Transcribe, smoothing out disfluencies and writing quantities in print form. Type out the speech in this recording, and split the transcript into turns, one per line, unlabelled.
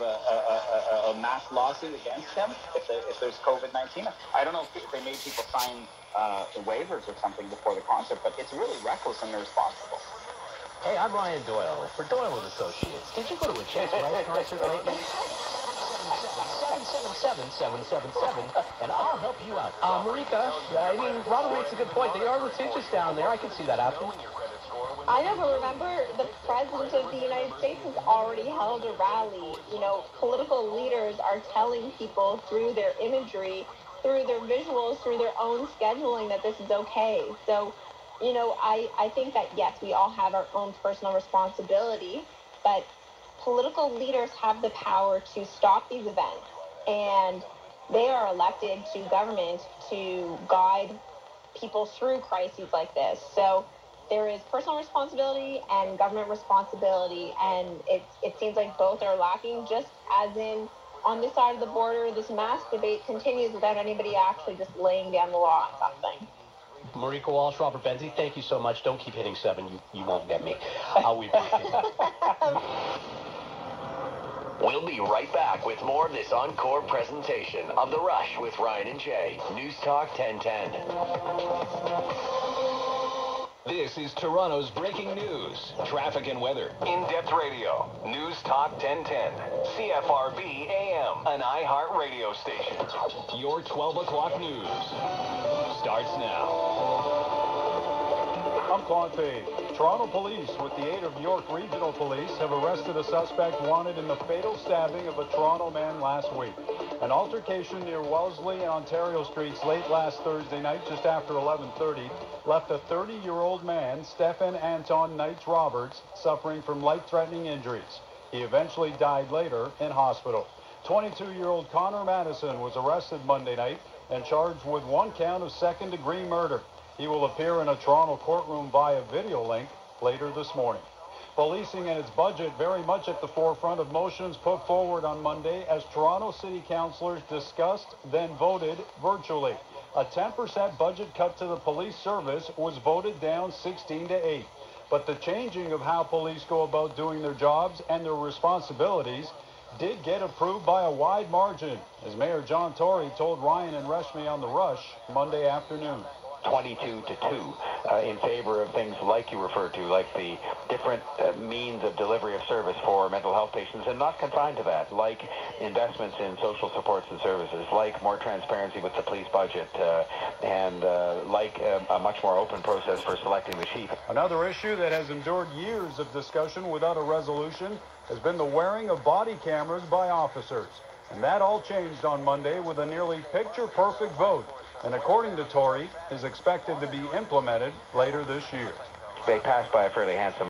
a mass lawsuit against him if there's COVID-19. I don't know if they made people sign waivers or something before the concert, but it's really reckless and irresponsible.
Hey, I'm Ryan Doyle for Doyle & Associates. Did you go to a Chance Rice concert lately? 777-777, and I'll help you out. Marika, Robert makes a good point. They are litigious down there. I can see that happening.
I know, but remember, the President of the United States has already held a rally. You know, political leaders are telling people through their imagery, through their visuals, through their own scheduling that this is okay. So, you know, I think that, yes, we all have our own personal responsibility, but political leaders have the power to stop these events, and they are elected to government to guide people through crises like this. So there is personal responsibility and government responsibility, and it seems like both are lacking, just as in on this side of the border, this mask debate continues without anybody actually just laying down the law on something.
Marika Walsh, Robert Benzie, thank you so much. Don't keep hitting 7. You won't get me. We appreciate that.
We'll be right back with more of this encore presentation of The Rush with Ryan and Jay. News Talk 1010.
This is Toronto's breaking news, traffic and weather. In-depth radio, News Talk 1010, CFRB AM, an iHeart radio station. Your 12 o'clock news starts now.
I'm Claude Fade. Toronto police, with the aid of York Regional Police, have arrested a suspect wanted in the fatal stabbing of a Toronto man last week. An altercation near Wellesley and Ontario Streets late last Thursday night, just after 11:30, left a 30-year-old man, Stephen Anton Knights Roberts, suffering from life-threatening injuries. He eventually died later in hospital. 22-year-old Connor Madison was arrested Monday night and charged with 1 count of second-degree murder. He will appear in a Toronto courtroom via video link later this morning. Policing and its budget very much at the forefront of motions put forward on Monday as Toronto City Councillors discussed, then voted virtually. A 10% budget cut to the police service was voted down 16-8. But the changing of how police go about doing their jobs and their responsibilities did get approved by a wide margin, as Mayor John Tory told Ryan and Reshmi on The Rush Monday afternoon.
22-2 in favor of things like you referred to, like the different means of delivery of service for mental health patients, and not confined to that, like investments in social supports and services, like more transparency with the police budget, and like a much more open process for selecting the chief.
Another issue that has endured years of discussion without a resolution has been the wearing of body cameras by officers. And that all changed on Monday with a nearly picture-perfect vote, and according to Tory, is expected to be implemented later this year.
They passed by a fairly handsome